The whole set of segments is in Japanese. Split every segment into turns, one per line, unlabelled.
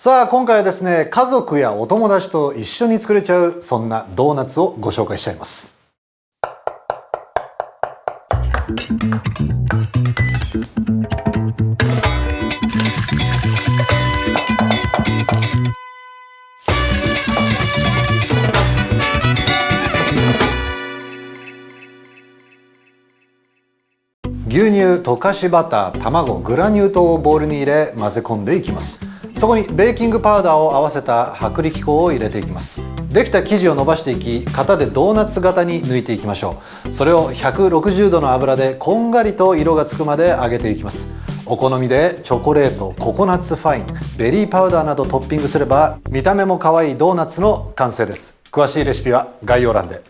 さあ今回はですね、家族やお友達と一緒に作れちゃうそんなドーナツをご紹介しちゃいます。牛乳、溶かしバター、卵、グラニュー糖をボウルに入れ混ぜ込んでいきます。そこにベーキングパウダーを合わせた薄力粉を入れていきます。できた生地を伸ばしていき、型でドーナツ型に抜いていきましょう。それを160度の油でこんがりと色がつくまで揚げていきます。お好みでチョコレート、ココナッツファイン、ベリーパウダーなどトッピングすれば見た目も可愛いドーナツの完成です。詳しいレシピは概要欄で。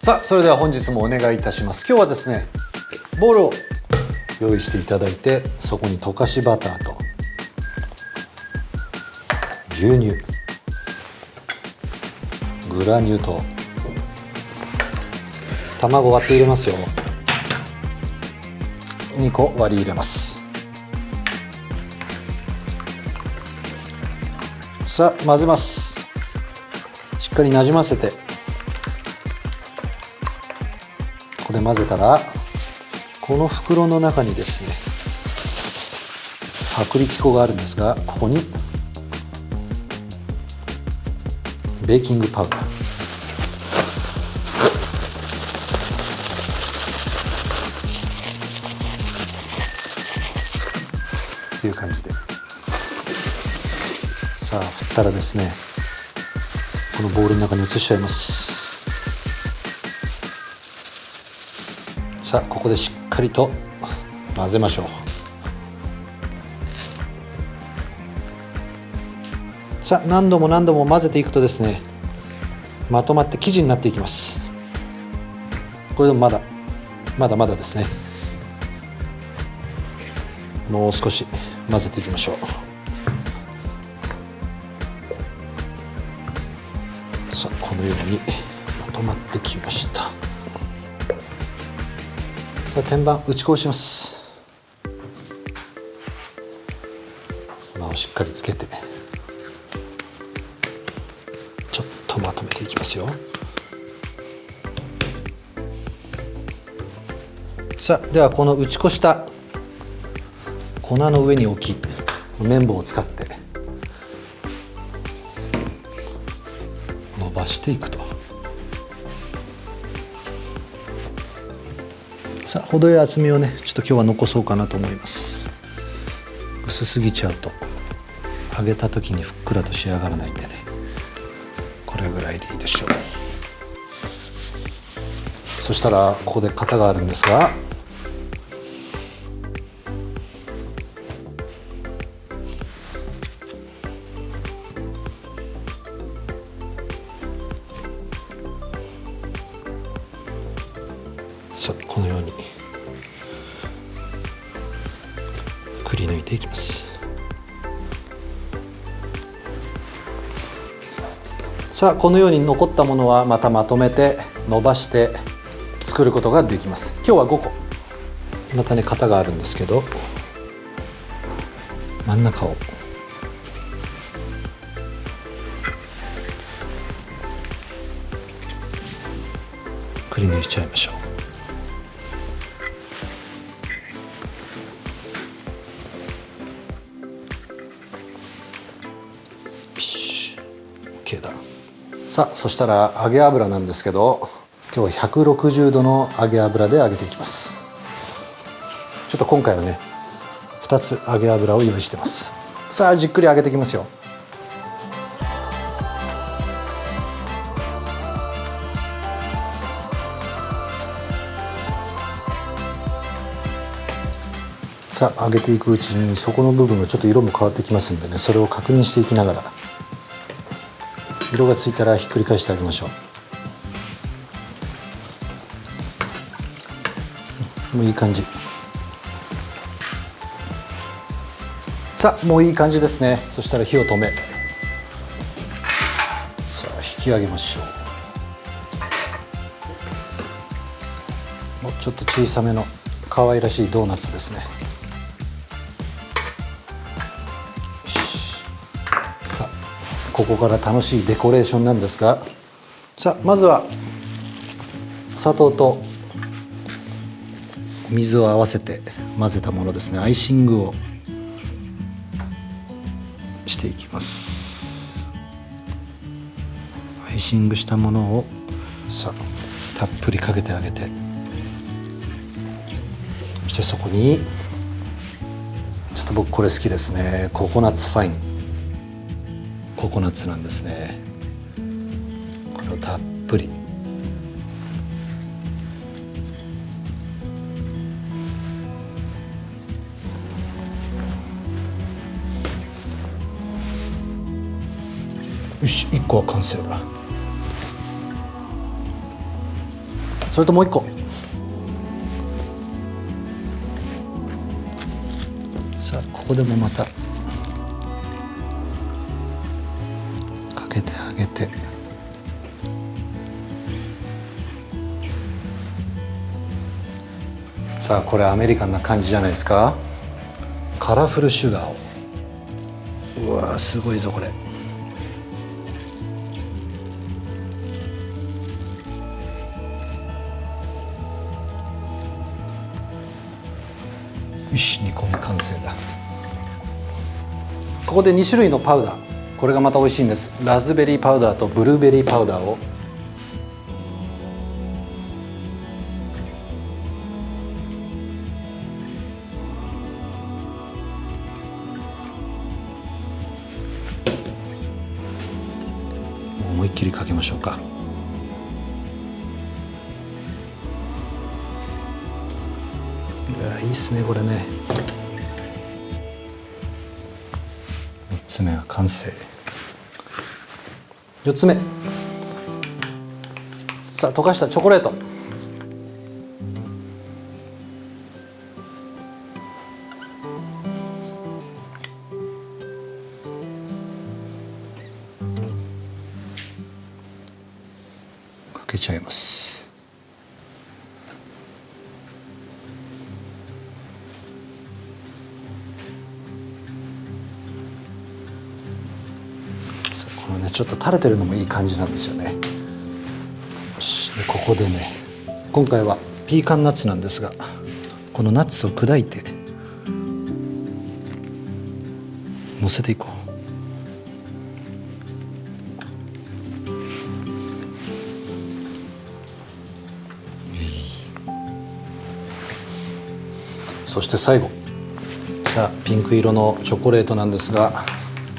さあそれでは本日もお願いいたします。今日はですね、ボウルを用意していただいて、そこに溶かしバターと牛乳、グラニュー糖、卵割って入れますよ。2個割り入れます。さあ混ぜます。しっかりなじませて、ここで混ぜたら、この袋の中にですね、薄力粉があるんですが、ここにベーキングパウダー、っていう感じで、さあ振ったらですね、このボウルの中に移しちゃいます。さあここでしっかりと混ぜましょう。さあ何度も何度も混ぜていくとですね、まとまって生地になっていきます。これでもまだですね。もう少し混ぜていきましょう。さあこのようにまとまってきました。さあ天板打ち粉をします。粉をしっかりつけて、ちょっとまとめていきますよ。さあではこの打ち粉した粉の上に置き、綿棒を使って伸ばしていくと。さあ程よい厚みをね、ちょっと今日は残そうかなと思います。薄すぎちゃうと揚げた時にふっくらと仕上がらないんでね、これぐらいでいいでしょう。そしたらここで型があるんですが、このようにくり抜いていきます。さあこのように残ったものはまたまとめて伸ばして作ることができます。今日は5個またね型があるんですけど、真ん中をくり抜いちゃいましょう。OK だ。さあそしたら揚げ油なんですけど、今日は160度の揚げ油で揚げていきます。ちょっと今回はね2つ揚げ油を用意してます。さあじっくり揚げていきますよ。さあ揚げていくうちに底の部分がちょっと色も変わってきますんでね、それを確認していきながら、色がついたらひっくり返してあげましょう。もういい感じ。さあもういい感じですね。そしたら火を止め、さあ引き上げましょう。ちょっと小さめの可愛らしいドーナツですね。ここから楽しいデコレーションなんですが、さあまずは砂糖と水を合わせて混ぜたものですね。アイシングをしていきます。アイシングしたものをさあたっぷりかけてあげて、そしてそこにちょっと僕これ好きですね。ココナッツファイン、ココナッツなんですね。これをたっぷり。よし、1個は完成だ。それともう1個。さあここでもまたかけてあげて、さあこれアメリカンな感じじゃないですか。カラフルシュガーを、うわすごいぞこれ。よし、煮込み完成だ。ここで2種類のパウダー、これがまた美味しいんです。ラズベリーパウダーとブルーベリーパウダーを思いっきりかけましょうか。いいっすねこれね。3つ目は完成。4つ目、さあ溶かしたチョコレート、かけちゃいます。このねちょっと垂れてるのもいい感じなんですよね。ここでね、今回はピーカンナッツなんですが、このナッツを砕いて乗せていこう。そして最後、さあピンク色のチョコレートなんですが、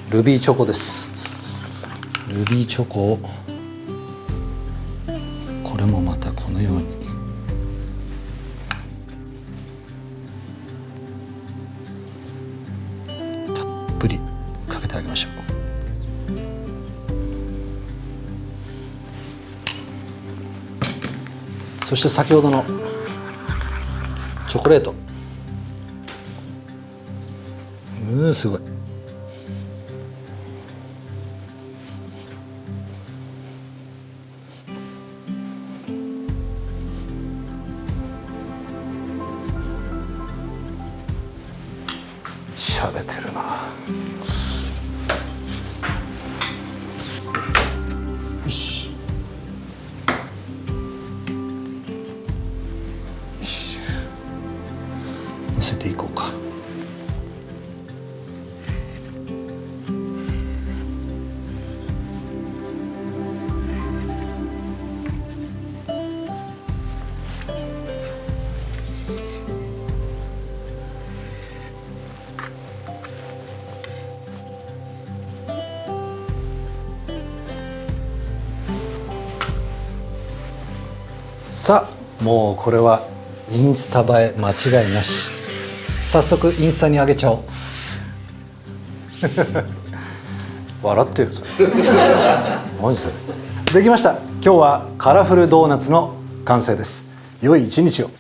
ルビーチョコです。ルビーチョコをこれもまたこのようにたっぷりかけてあげましょう。そして先ほどのチョコレート、すごい。しゃれてるな。よし。よし。乗せていこうか。さあもうこれはインスタ映え間違いなし。早速インスタに上げちゃおう。笑ってるそれ。何それ。できました。今日はカラフルドーナツの完成です。良い一日を。